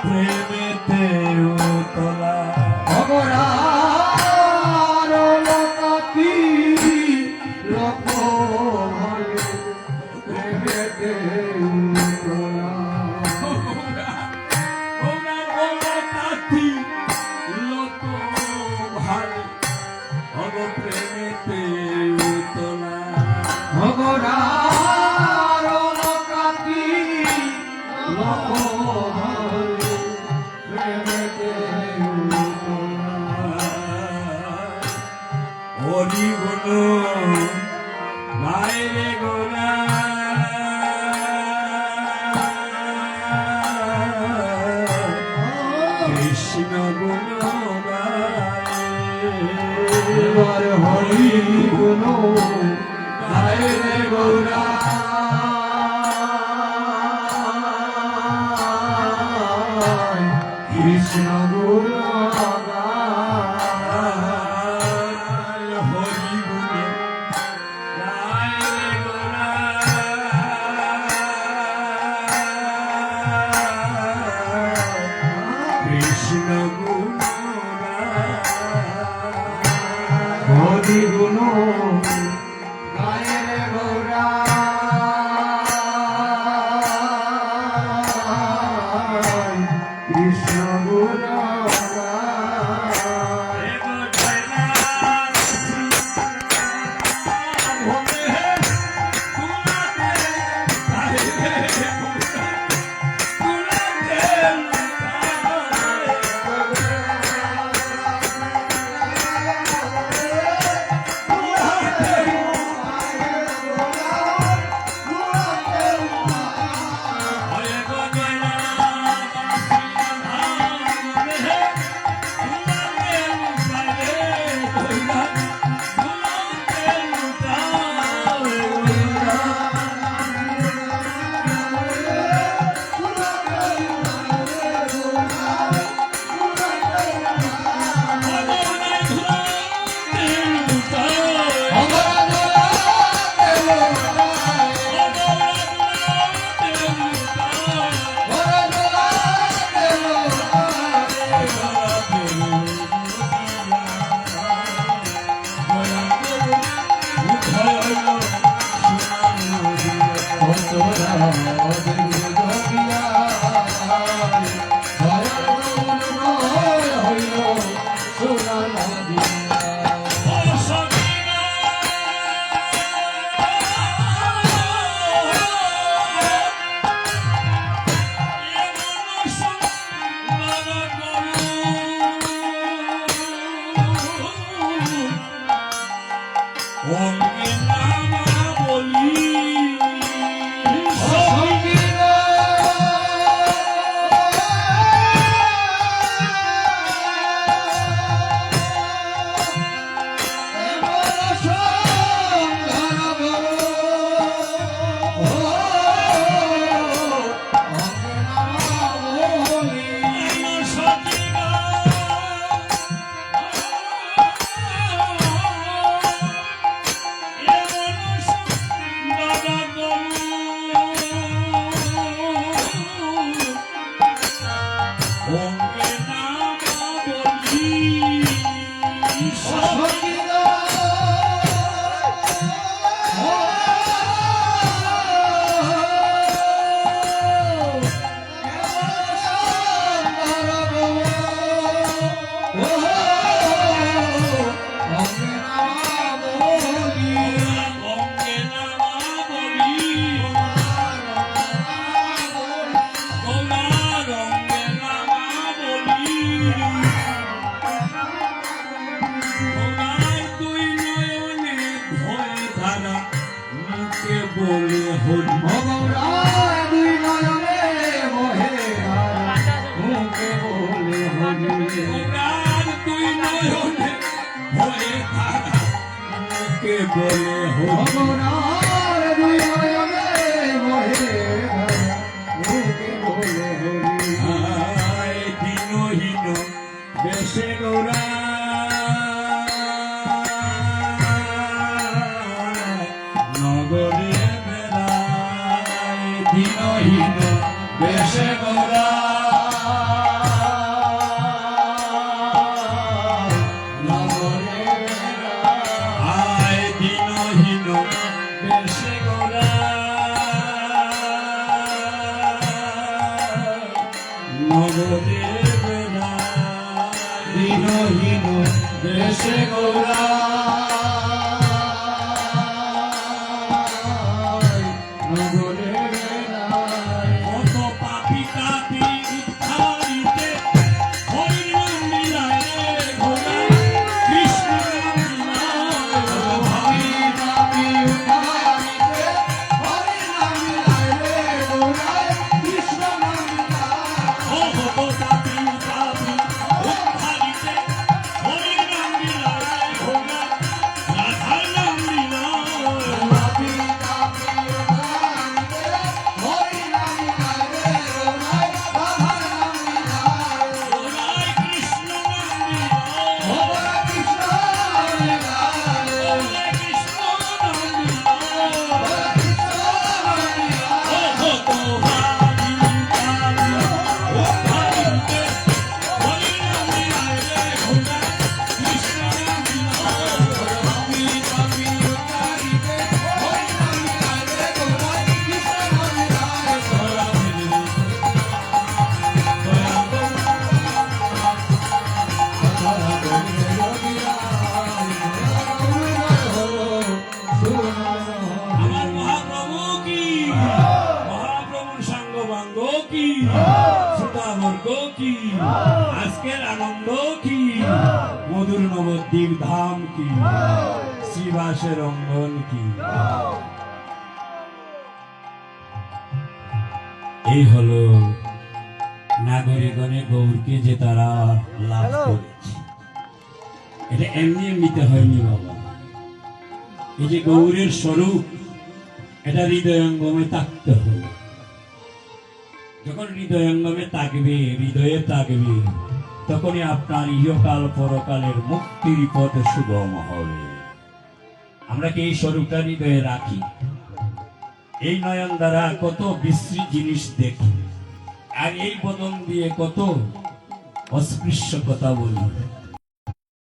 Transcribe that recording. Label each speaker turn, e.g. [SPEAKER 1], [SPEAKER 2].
[SPEAKER 1] প্রেমেতে উতলা
[SPEAKER 2] ভগরার লোকাতি লোক প্রেমেতে উতলা
[SPEAKER 1] লোকাতি লোক ভালে ভগ প্রেমেতে উতলা
[SPEAKER 2] ভগরার লোকাতি লোক
[SPEAKER 1] হরি গুণ বাইরে গোনা কৃষ্ণ গুণ
[SPEAKER 2] হরি গুণ বাইরে গোনা কৃষ্ণ গুণ হরি গুণ গায়ে গৌরা কৃষ্ণ গুণ ভগরা দুই নয়নে বহে ধারা মুখে বলে হরি
[SPEAKER 1] গৌরার দুই নয়নে ভয়ে ধারা মুখে বলে হরি
[SPEAKER 2] ভগরার দুই নয়নে বহে ধারা মুখে বলে হরি
[SPEAKER 1] আয় দিনহীন বেশে গৌরা নগরে বেড়ায় দিনহীন বেশে গৌরা
[SPEAKER 2] নগরে
[SPEAKER 1] আয় দিনহীন বেশে গৌরা নগরে বেড়ায়
[SPEAKER 2] দিনহীন দেশে গৌরা নগরে বেড়ায়
[SPEAKER 1] কত পাপি কাপি উদ্ধারিতে হরির নাম লীলায় রে ঘোড়া কৃষ্ণ নাম লীলায়
[SPEAKER 2] হরি নামি উদ্ধারিতে হরি নামি লাইলে গৌরায় কৃষ্ণ নামি
[SPEAKER 1] ও কত পাপি কাপি উদ্ধারিতে হরির নাম লীলায় রে ঘোড়া রাধার নাম লীলায়
[SPEAKER 2] নামি নামি উদ্ধারিতে হরি নামি লাইলে গৌরায় রাধার নামি লাইলে
[SPEAKER 1] ঘোড়ায় কৃষ্ণ নাম লীলায়
[SPEAKER 2] ভগরা কৃষ্ণ নামি লাইলে
[SPEAKER 1] ঘোড়ায় কৃষ্ণ নাম লীলায়
[SPEAKER 2] কৃষ্ণ নামি লাইলে
[SPEAKER 1] ও কত পাপি কাপি উদ্ধারিতে হরির নাম লীলায় রে ঘোড়া কৃষ্ণ নাম লীলায়
[SPEAKER 2] নামি নামি উদ্ধারিতে হরি নামি লাইলে গৌরায় কৃষ্ণ নামি লাইলে
[SPEAKER 1] আমার মহাপ্রভু কি মহাপ্রভুর সঙ্গ ভঙ্গ কি সুতাবর্গ কি আজকের আনন্দ কি মধুর নবদ্বীপ ধাম কি শ্রীবাসের অঙ্গন কি এই হলো নাগরিকগণে গৌরকে যে তারা লাভ করেছে। এটা এমনি এমনিতে হয়নি বাবা। এই যে গৌরের স্বরূপ এটা হৃদয়ঙ্গমে তাকতে হবে। যখন হৃদয়ঙ্গমে তাকবে, হৃদয়ে তাকবে, তখনই আপনার ইহকাল পরকালের মুক্তির পথ সুগম হবে। আমরা কি এই স্বরূপটা হৃদয়ে রাখি? এই নয়ন দ্বারা কত বিশ্রী জিনিস দেখি, আর এই বদন দিয়ে কত অস্পৃশ্য কথা বলি।